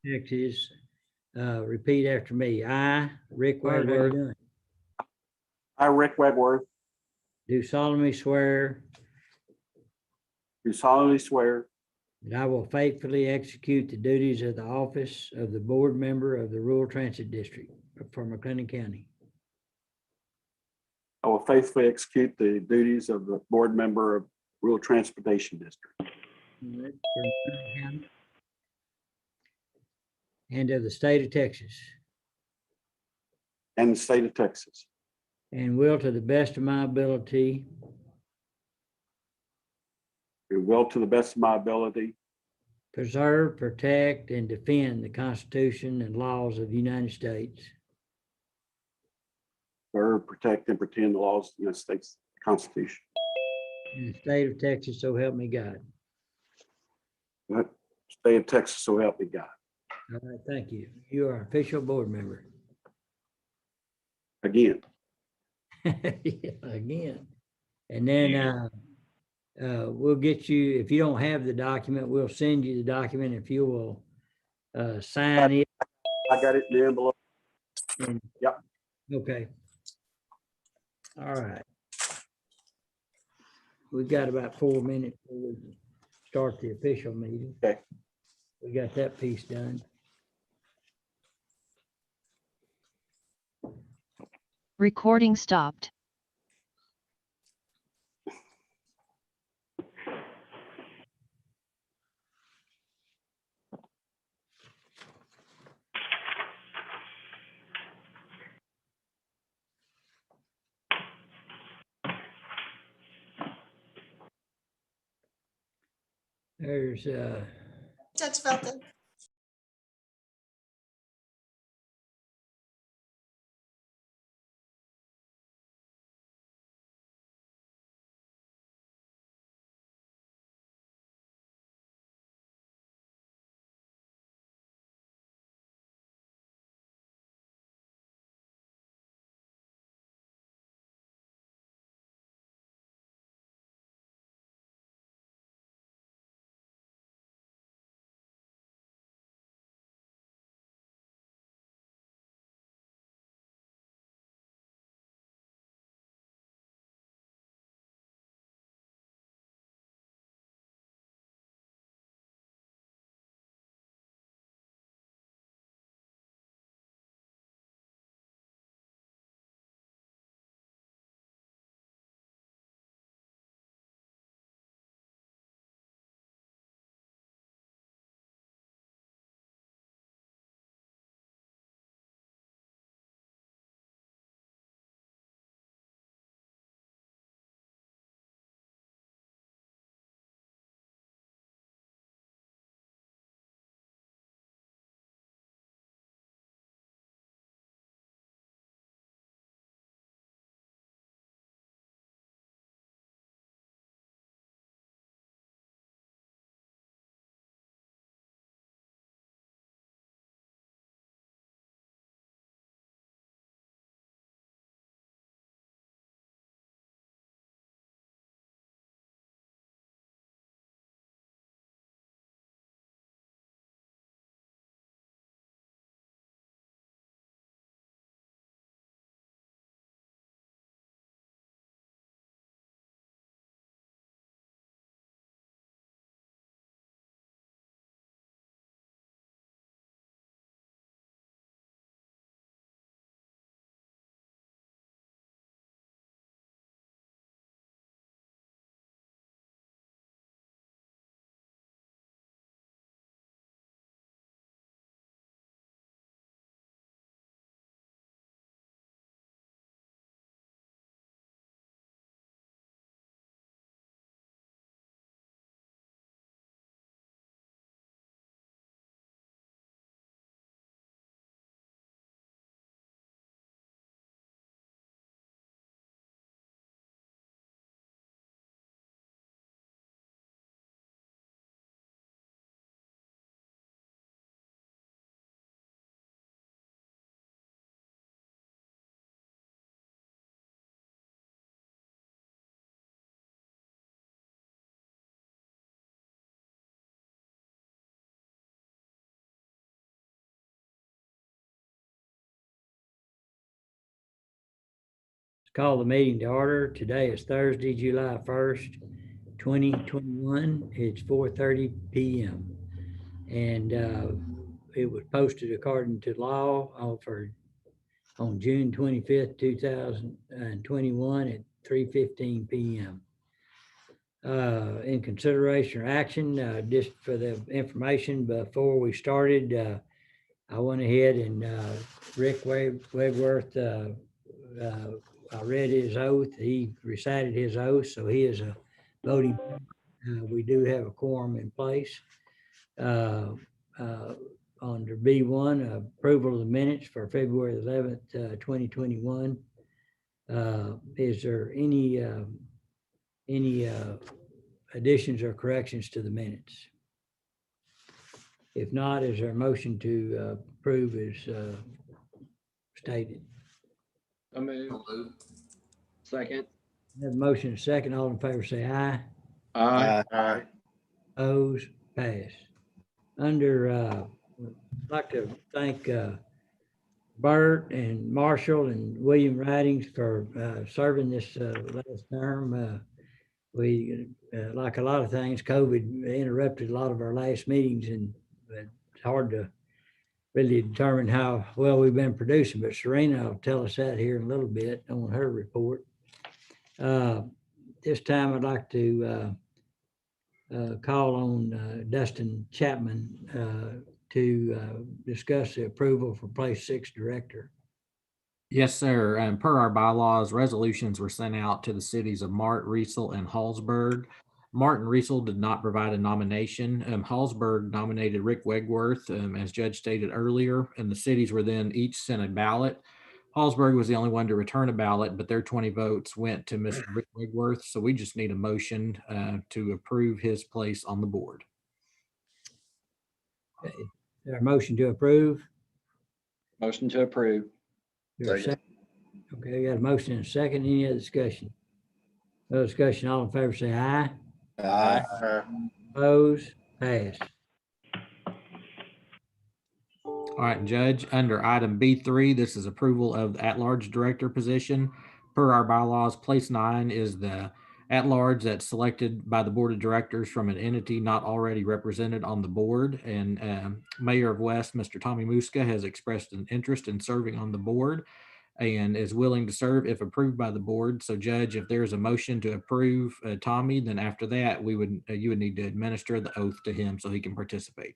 Texas. Repeat after me. I, Rick All right, how you Wagworth, doing? I, Rick Wegworth, do solemnly swear do solemnly swear that I will faithfully execute the duties of the office of the board member of the Rural Transit District for McLennan County. I will faithfully execute the duties of the board member of Rural Transportation District For McLennan County and of the state of Texas, and the state of Texas, and will to the best of my ability and will to the best of my ability preserve, protect, and defend the Constitution and laws of the United States serve, protect, and pretend the laws of the United States Constitution. and the state of Texas, so help me God. The state of Texas, so help me God. All right, thank you. You are an official board member. Again, Again. And then we'll get you, if you don't have the document, we'll send you the document if you will sign it. I got it in the envelope. and- Yep. Okay. All right. We've got about 4 minutes before we start the official meeting. Okay. We got that piece done. Recording stopped. There's Judge Felton. Call the meeting to order. Today is Thursday, July 1st, 2021. It's 4:30 p.m. And it was posted according to law on June 25th, 2021 at 3:15 p.m. In consideration or action, just for the information, before we started, I went ahead and Rick Wegworth, I read his oath. He recited his oath, so he is a voting. We do have a quorum in place. Under B1, approval of the minutes for February 11th, 2021. Is there any additions or corrections to the minutes? If not, is there a motion to approve as stated? I move. Second. Have a motion and a second. All in favor say aye. Aye. Opposed, pass. Under, I'd like to thank Bert and Marshall and William Ridings for serving this last term. We, like a lot of things, COVID interrupted a lot of our last meetings, and it's hard to really determine how well we've been producing, but Serena will tell us that here in a little bit on her report. This time I'd like to call on Dustin Chapman to discuss the approval for place 6 director. Yes, sir. And per our bylaws, resolutions were sent out to the cities of Mart, Riesel, and Hallsburg. Mart and Riesel did not provide a nomination. Hallsburg nominated Rick Wegworth, as Judge stated earlier, and the cities were then each sent a ballot. Hallsburg was the only one to return a ballot, but their 20 votes went to Mr. Rick Wegworth. So we just need a motion to approve his place on the board. Okay. Is there a motion to approve? Motion to approve. Is there a second? Okay, we got a motion and a second. Any other discussion? No discussion. All in favor say aye. Aye. Opposed, pass. All right, Judge, under item B3, this is approval of the at-large director position. Per our bylaws, place 9 is the at-large that's selected by the board of directors from an entity not already represented on the board. And Mayor of West, Mr. Tommy Muska, has expressed an interest in serving on the board and is willing to serve if approved by the board. So Judge, if there's a motion to approve Tommy, then after that, you would need to administer the oath to him so he can participate.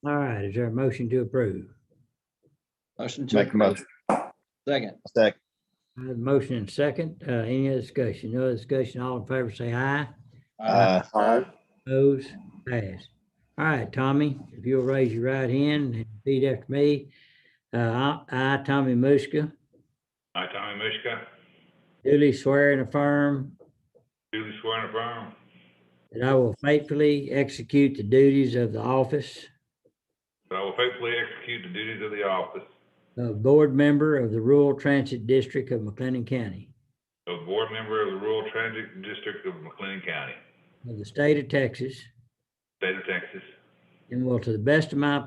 All right, is there a motion to approve? Motion to Make a approve. motion. Second. Second. I have a motion and a second. Any other discussion? No other discussion. All in favor say aye. Aye. Opposed, pass. All right, Tommy, if you'll raise your right hand and repeat after me. I, Tommy Muska, I, Tommy Mishka, duly swear and affirm duly swear and affirm that I will faithfully execute the duties of the office that I will faithfully execute the duties of the office of board member of the Rural Transit District of McLennan County of board member of the Rural Transit District of McLennan County, of the state of Texas, state of Texas, and will to the best of my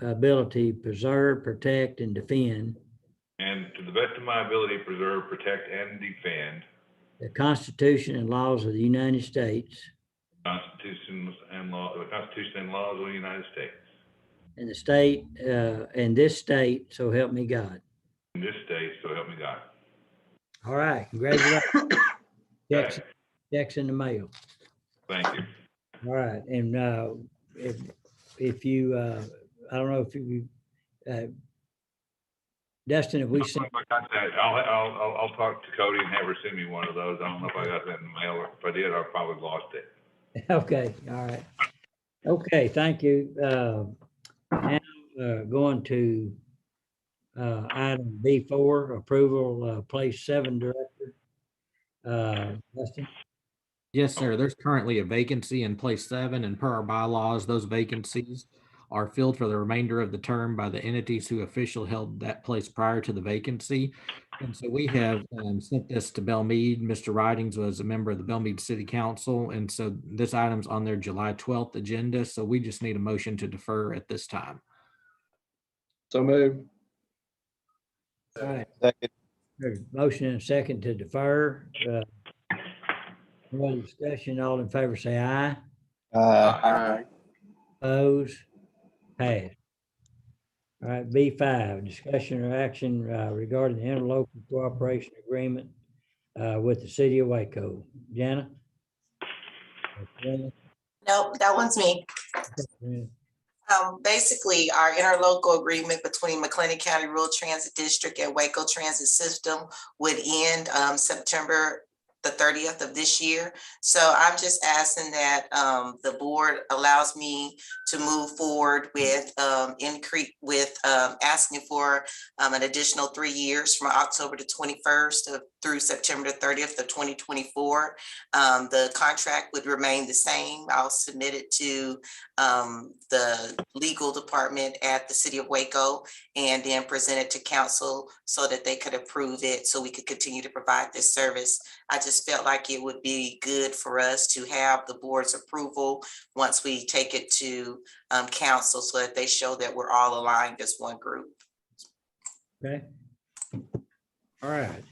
ability preserve, protect, and defend and to the best of my ability preserve, protect, and defend the Constitution and laws of the United States the Constitution and laws of the United States and the state, and this state, so help me God. and this state, so help me God. All right, congratulations. Checks in the mail. Thank you. All right, and if you, I don't know if you, Dustin, if we sent, If I got that, I'll talk to Cody and have her send me one of those. I don't know if I got that in the mail, or if I did, I probably lost it. okay, all right. Okay, thank you. Now, going to item B4, approval, place 7 director. Dustin? Yes, sir. There's currently a vacancy in place 7, and per our bylaws, those vacancies are filled for the remainder of the term by the entities who officially held that place prior to the vacancy. And so we have sent this to Belmead. Mr. Ridings was a member of the Belmead City Council, and so this item's on their July 12th agenda, so we just need a motion to defer at this time. So move. All right, Second. There's a motion and a second to defer. No other discussion, all in favor say aye. Aye. Opposed? Passed. All right, B5, discussion or action regarding the interlocal cooperation agreement with the city of Waco. Jana? Nope, that one's me. Basically, our interlocal agreement between McLennan County Rural Transit District and Waco Transit System would end September the 30th of this year. So I'm just asking that the board allows me to move forward with asking for an additional 3 years from October the 21st through September the 30th of 2024. The contract would remain the same. I'll submit it to the legal department at the city of Waco and then present it to council so that they could approve it so we could continue to provide this service. I just felt like it would be good for us to have the board's approval once we take it to council so that they show that we're all aligned as one group. Okay. All right.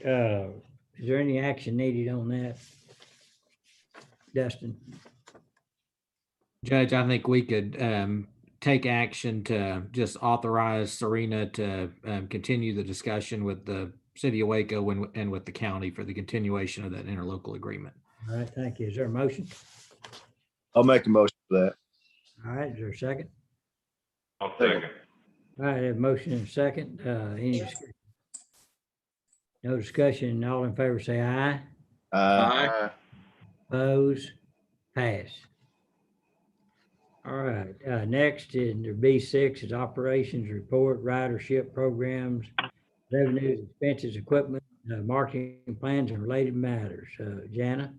Is there any action needed on that? Dustin? Judge, I think we could take action to just authorize Serena to continue the discussion with the city of Waco and with the county for the continuation of that interlocal agreement. All right, thank you. Is there a motion? I'll make a motion for that. All right, is there a second? I'll second. All right, I have a motion and a second. Any discussion? No discussion. All in favor say aye. Aye. Opposed? Pass. All right, next in the B6 is operations report, ridership programs, revenues, expenses, equipment, marketing plans and related matters. Jana?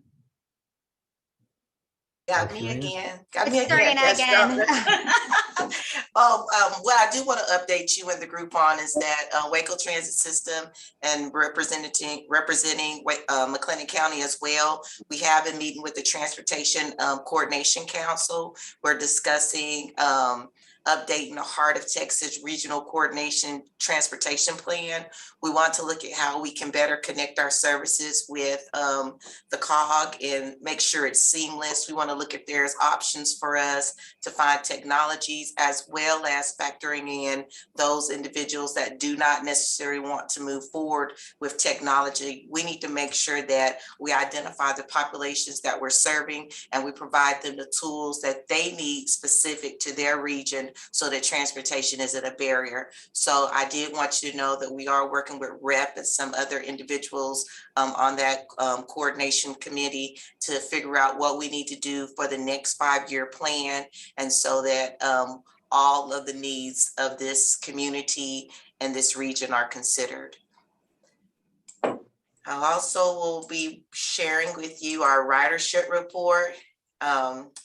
Got me Serena? again. Got me It's again. Serena Yes, again. What I do want to update you and the group on is that Waco Transit System and representing McLennan County as well. We have been meeting with the Transportation Coordination Council. We're discussing updating the Heart of Texas Regional Coordination Transportation Plan. We want to look at how we can better connect our services with the COG and make sure it's seamless. We want to look at there's options for us to find technologies as well as factoring in those individuals that do not necessarily want to move forward with technology. We need to make sure that we identify the populations that we're serving and we provide them the tools that they need specific to their region so that transportation isn't a barrier. So I did want you to know that we are working with REP and some other individuals on that coordination committee to figure out what we need to do for the next 5-year plan. And so that all of the needs of this community and this region are considered. I also will be sharing with you our ridership report.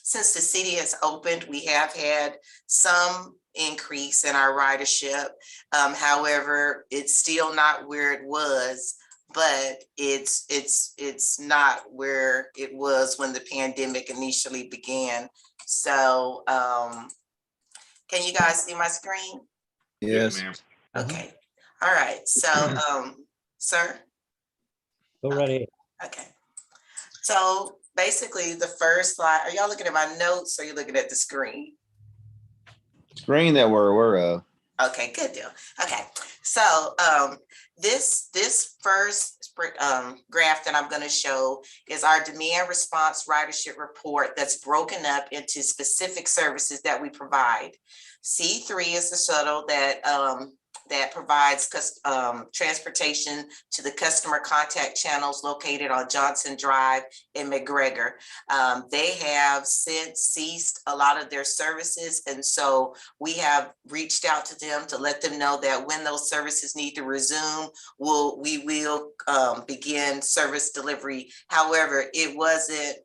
Since the city has opened, we have had some increase in our ridership. However, it's still not where it was, but it's not where it was when the pandemic initially began. So can you guys see my screen? Yes. ma'am. Okay. All right. So sir? Go right ahead. Okay. So basically the first slide, are y'all looking at my notes or are you looking at the screen? Screen that we're aware of. Okay, good deal. Okay, so this first graph that I'm going to show is our demand response ridership report that's broken up into specific services that we provide. C3 is the shuttle that provides transportation to the customer contact channels located on Johnson Drive in McGregor. They have since ceased a lot of their services. And so we have reached out to them to let them know that when those services need to resume, we will begin service delivery. However, it wasn't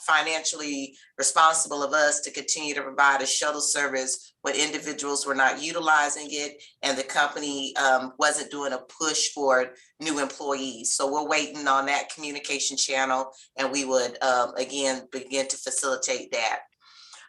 financially responsible of us to continue to provide a shuttle service when individuals were not utilizing it and the company wasn't doing a push for new employees. So we're waiting on that communication channel and we would again begin to facilitate that.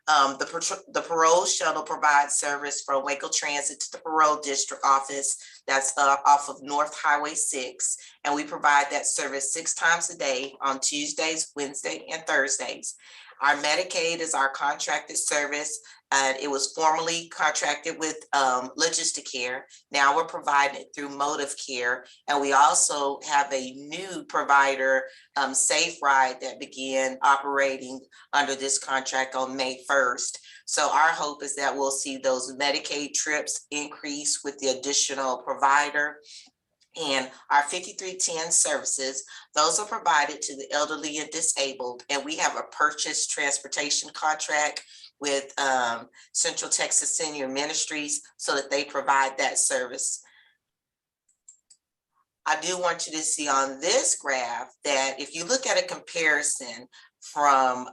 The parole shuttle provides service from Waco Transit to the parole district office that's off of North Highway 6. And we provide that service 6 times a day on Tuesdays, Wednesdays, and Thursdays. Our Medicaid is our contracted service. It was formerly contracted with Logisticare. Now we're providing it through Motive Care. And we also have a new provider, Safe Ride, that began operating under this contract on May 1st. So our hope is that we'll see those Medicaid trips increase with the additional provider. And our 5310 services, those are provided to the elderly and disabled. And we have a purchase transportation contract with Central Texas Senior Ministries so that they provide that service. I do want you to see on this graph that if you look at a comparison from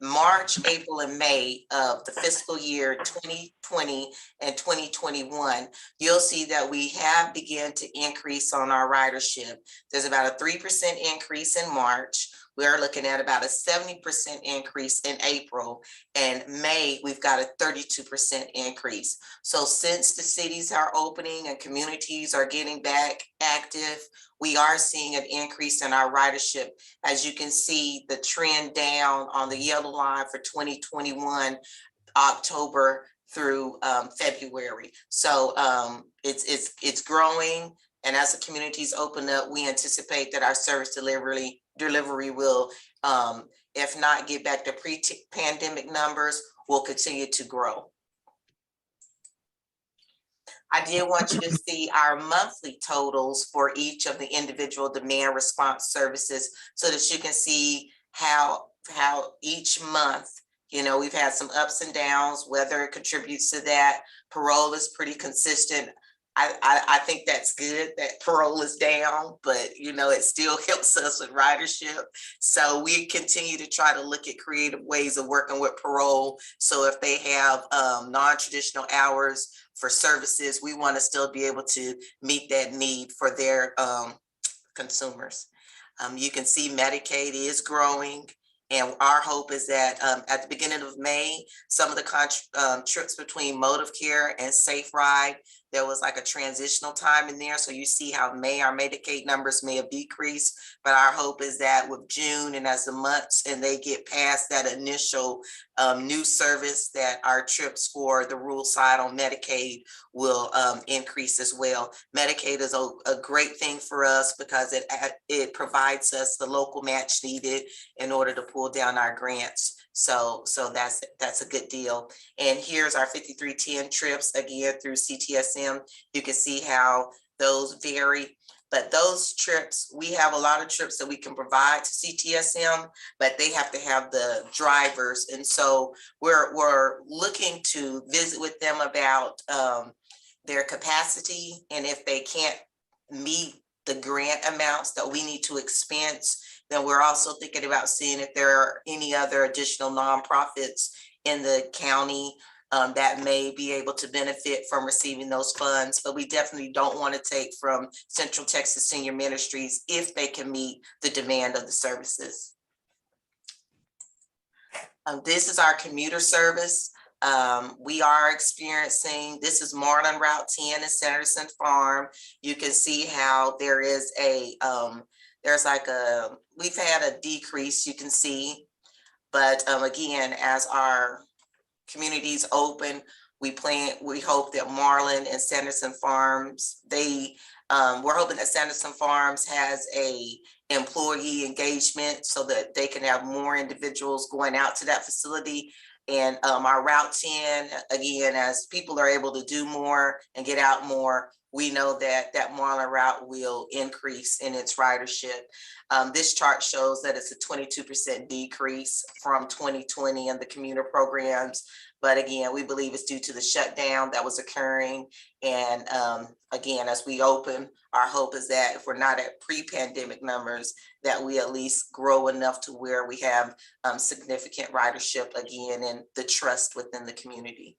March, April, and May of the fiscal year 2020 and 2021, you'll see that we have begun to increase on our ridership. There's about a 3% increase in March. We're looking at about a 70% increase in April, and May, we've got a 32% increase. So since the cities are opening and communities are getting back active, we are seeing an increase in our ridership. As you can see, the trend down on the yellow line for 2021, October through February. So it's growing. And as the communities open up, we anticipate that our service delivery will, if not get back to pre-pandemic numbers, will continue to grow. I did want you to see our monthly totals for each of the individual demand response services so that you can see how each month, you know, we've had some ups and downs, whether it contributes to that. Parole is pretty consistent. I think that's good that parole is down, but you know, it still helps us with ridership. So we continue to try to look at creative ways of working with parole. So if they have non-traditional hours for services, we want to still be able to meet that need for their consumers. You can see Medicaid is growing. And our hope is that at the beginning of May, some of the trips between Motive Care and Safe Ride, there was like a transitional time in there. So you see how our Medicaid numbers may have decreased, but our hope is that with June and as the months and they get past that initial new service, that our trips for the rural side on Medicaid will increase as well. Medicaid is a great thing for us because it provides us the local match needed in order to pull down our grants. So that's a good deal. And here's our 5310 trips again through CTSM. You can see how those vary, but those trips, we have a lot of trips that we can provide to CTSM, but they have to have the drivers. And so we're looking to visit with them about their capacity, and if they can't meet the grant amounts that we need to expense, then we're also thinking about seeing if there are any other additional nonprofits in the county that may be able to benefit from receiving those funds. But we definitely don't want to take from Central Texas Senior Ministries if they can meet the demand of the services. This is our commuter service. We are experiencing, this is Marlin Route 10 and Sanderson Farm. You can see how there is we've had a decrease, you can see, but again, as our communities open, we hope that Marlin and Sanderson Farms, we're hoping that Sanderson Farms has a employee engagement so that they can have more individuals going out to that facility. And our Route 10, again, as people are able to do more and get out more, we know that Marlin route will increase in its ridership. This chart shows that it's a 22% decrease from 2020 in the commuter programs. But again, we believe it's due to the shutdown that was occurring. And again, as we open, our hope is that if we're not at pre-pandemic numbers, that we at least grow enough to where we have significant ridership again and the trust within the community.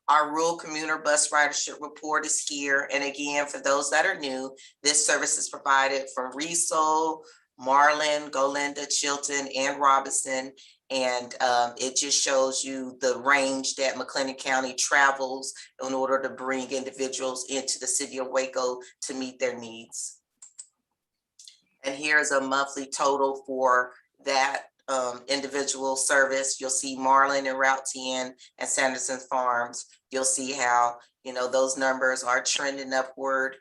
Our rural commuter bus ridership report is here. And again, for those that are new, this service is provided from Riesel, Marlin, Golinda, Chilton, and Robinson. And it just shows you the range that McLennan County travels in order to bring individuals into the city of Waco to meet their needs. And here's a monthly total for that individual service. You'll see Marlin and Route 10 and Sanderson Farms. You'll see how, those numbers are trending upward.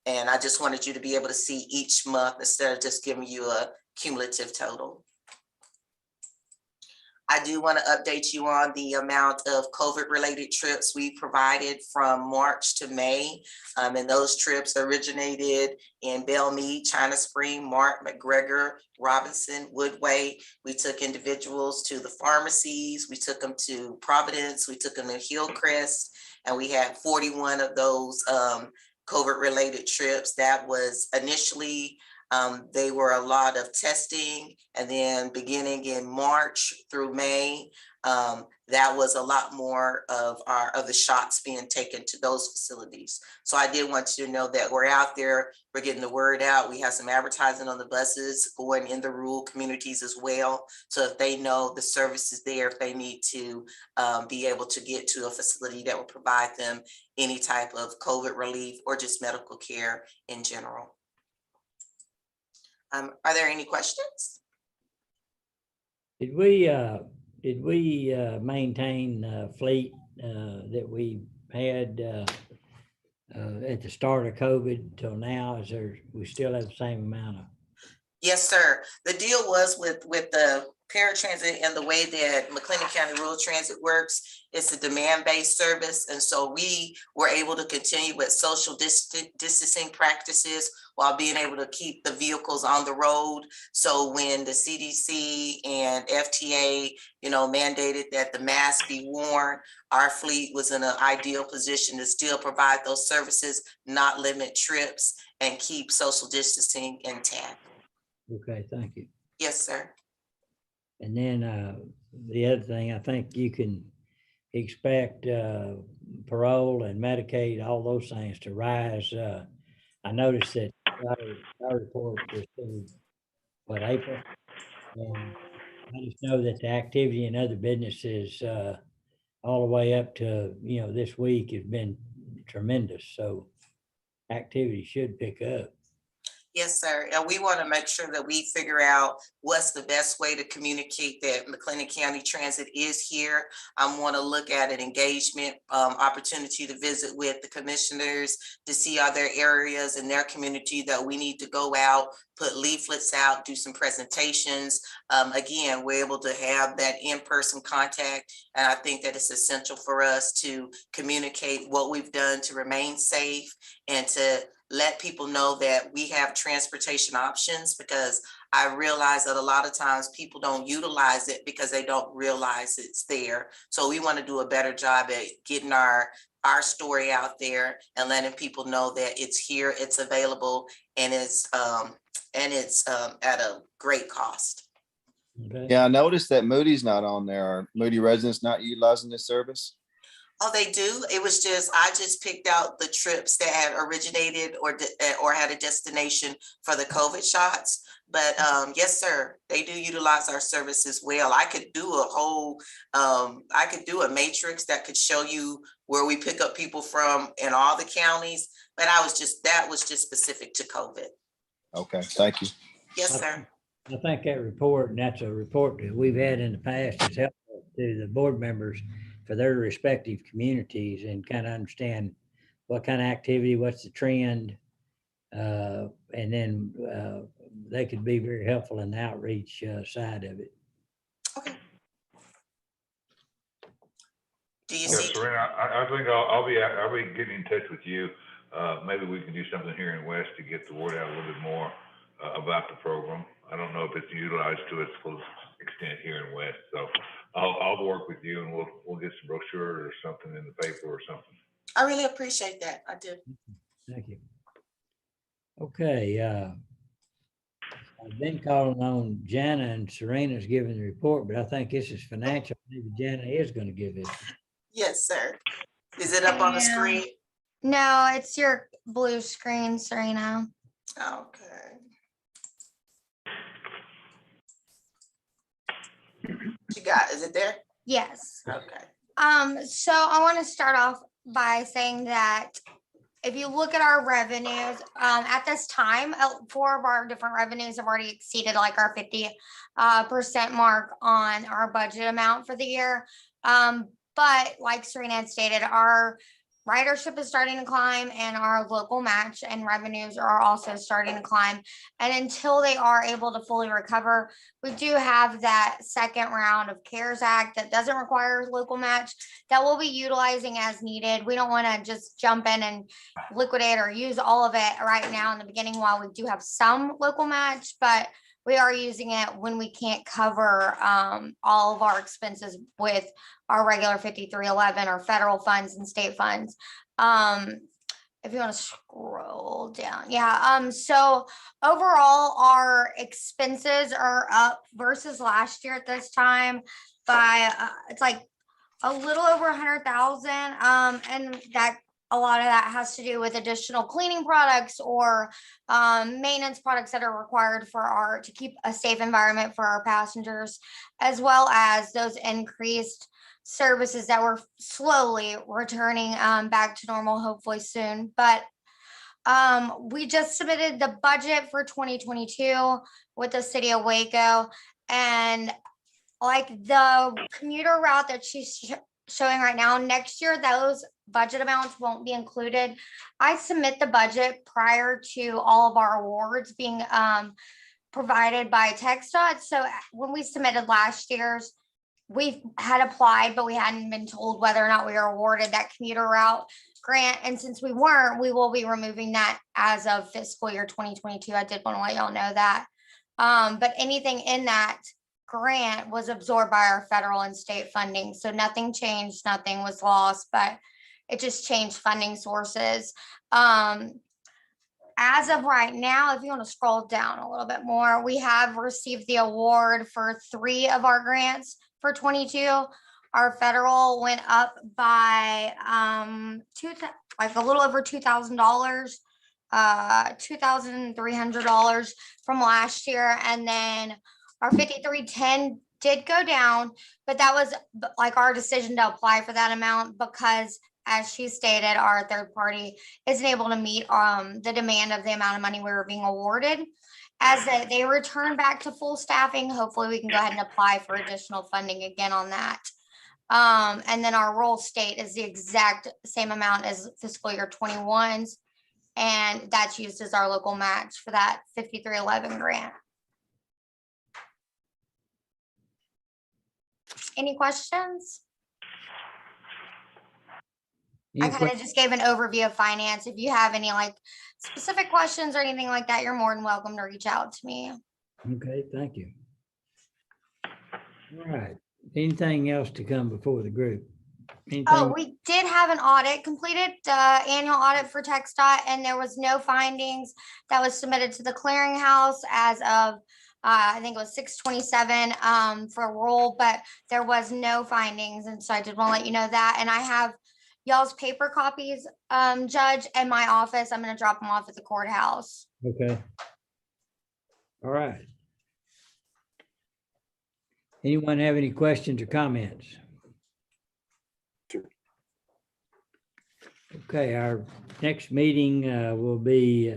And I just wanted you to be able to see each month instead of just giving you a cumulative total. I do want to update you on the amount of COVID-related trips we provided from March to May. And those trips originated in Bellmead, China Spring, Mark, McGregor, Robinson, Woodway. We took individuals to the pharmacies. We took them to Providence. We took them to Hillcrest. And we had 41 of those COVID-related trips. That was initially they were a lot of testing, and then beginning in March through May, that was a lot more of the shots being taken to those facilities. So I did want you to know that we're out there, we're getting the word out. We have some advertising on the buses going in the rural communities as well. So if they know the service is there, if they need to be able to get to a facility that will provide them any type of COVID relief or just medical care in general. Are there any questions? Did we maintain fleet that we had at the start of COVID till now? We still have the same amount of? Yes, sir. The deal was with the paratransit and the way that McLennan County Rural Transit works, it's a demand-based service. And so we were able to continue with social distancing practices while being able to keep the vehicles on the road. So when the CDC and FTA, mandated that the mask be worn, our fleet was in an ideal position to still provide those services, not limit trips, and keep social distancing intact. Okay, thank you. Yes, sir. And then the other thing, I think you can expect parole and Medicaid, all those things to rise. I noticed that our report was in April. And I just know that the activity in other businesses all the way up to, this week has been tremendous. So activity should pick up. Yes, sir. And we want to make sure that we figure out what's the best way to communicate that McLennan County Transit is here. I want to look at an engagement opportunity to visit with the commissioners to see are there areas in their community that we need to go out, put leaflets out, do some presentations. Again, we're able to have that in-person contact. And I think that it's essential for us to communicate what we've done to remain safe and to let people know that we have transportation options, because I realize that a lot of times people don't utilize it because they don't realize it's there. So we want to do a better job at getting our story out there and letting people know that it's here, it's available, and it's at a great cost. Okay. Yeah, I noticed that Moody's not on there. Are Moody residents not utilizing this service? Oh, they do. It was I just picked out the trips that had originated or had a destination for the COVID shots. But yes, sir, they do utilize our service as well. I could do a matrix that could show you where we pick up people from in all the counties. But that was just specific to COVID. Okay, thank you. Yes, sir. I think that report, and that's a report that we've had in the past, is helpful to the board members for their respective communities and kind of understand what kind of activity, what's the trend. And then they could be very helpful in the outreach side of it. Okay. Do you Yeah, see? Serena, I think I'll be getting in touch with you. Maybe we can do something here in West to get the word out a little bit more about the program. I don't know if it's utilized to its full extent here in West. So I'll work with you and we'll get some brochure or something in the paper or something. I really appreciate that. I do. Thank you. Okay. I've been calling on Jana, and Serena's giving the report, but I think this is financial. Maybe Jana is going to give it. Yes, sir. Is it up on the screen? No, it's your blue screen, Serena. Okay. you got? Is it there? Yes. Okay. So I want to start off by saying that if you look at our revenues, at this time, 4 of our different revenues have already exceeded like our 50% mark on our budget amount for the year. But like Serena had stated, our ridership is starting to climb and our local match and revenues are also starting to climb. And until they are able to fully recover, we do have that second round of CARES Act that doesn't require local match that we'll be utilizing as needed. We don't want to just jump in and liquidate or use all of it right now in the beginning while we do have some local match, but we are using it when we can't cover all of our expenses with our regular 5311 or federal funds and state funds. If you want to scroll down, yeah. So overall, our expenses are up versus last year at this time by it's like a little over 100,000, and that a lot of that has to do with additional cleaning products or maintenance products that are required for to keep a safe environment for our passengers, as well as those increased services that we're slowly returning back to normal, hopefully soon. But we just submitted the budget for 2022 with the city of Waco, and like the commuter route that she's showing right now, next year those budget amounts won't be included. I submit the budget prior to all of our awards being provided by TxDOT. So when we submitted last year's, we had applied, but we hadn't been told whether or not we were awarded that commuter route grant. And since we weren't, we will be removing that as of fiscal year 2022. I did want to let y'all know that. But anything in that grant was absorbed by our federal and state funding. So nothing changed, nothing was lost, but it just changed funding sources. As of right now, if you want to scroll down a little bit more, we have received the award for 3 of our grants for 22. Our federal went up by like a little over $2,000, $2,300 from last year, and then our 5310 did go down, but that was like our decision to apply for that amount because, as she stated, our third party isn't able to meet the demand of the amount of money we were being awarded. As they return back to full staffing, hopefully we can go ahead and apply for additional funding again on that. And then our rural state is the exact same amount as fiscal year 21's, and that's used as our local match for that 5311 grant. Any questions? I kind of just gave an overview of finance. If you have any like specific questions or anything like that, you're more than welcome to reach out to me. Okay, thank you. All right, anything else to come before the group? Oh, we did have an audit completed, annual audit for TxDOT, and there was no findings that was submitted to the clearinghouse as of I think it was 6/27 for roll, but there was no findings, and so I did want to let you know that. And I have y'all's paper copies, Judge, in my office. I'm going to drop them off at the courthouse. Okay. All right. Anyone have any questions or comments? Sure. Okay, our next meeting will be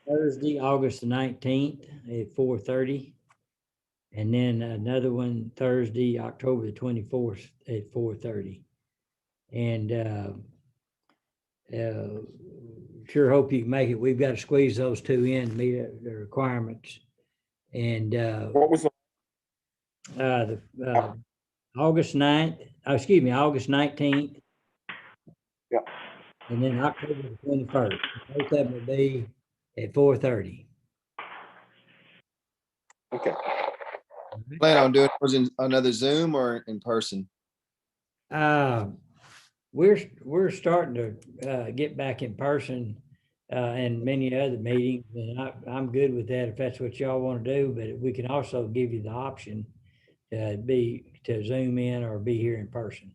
Thursday, August the 19th at 4:30. And then another one Thursday, October the 24th at 4:30. And sure hope you can make it. We've got to squeeze those 2 in to meet the requirements. And What was the August 9th, excuse me, August 19th. Yeah. And then October the 21st. Both of them will be at 4:30. okay? Plan on doing it in another Zoom or in person? We're starting to get back in person and many other meetings, and I'm good with that if that's what y'all want to do. But we can also give you the option to Zoom in or be here in person.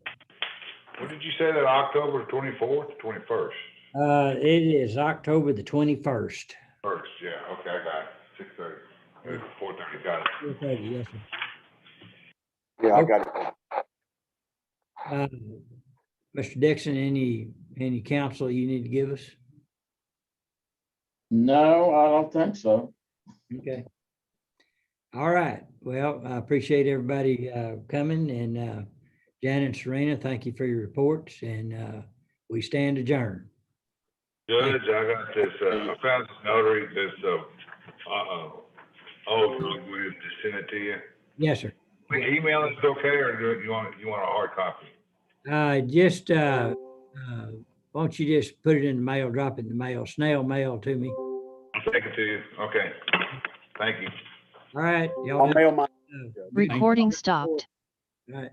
What did you say, that October 24th, 21st? It is October the 21st. First, yeah, okay, I got it, 6:30. 4:30, got it. 4:30, yes, sir. Yeah, I got it. Mr. Dixon, any counsel you need to give us? No, I don't think so. Okay. All right. Well, I appreciate everybody coming, and Janet and Serena, thank you for your reports, and we stand adjourned. Judge, I got this, I found this notary, this, we'll just send it to you. Yes, sir. Email is okay, or do you want a hard copy? Just why don't you just put it in the mail, drop it in the mail, snail mail to me. I'll take it to you. Okay. Thank you. All right. Y'all I'll have- mail my. Recording stopped. all right.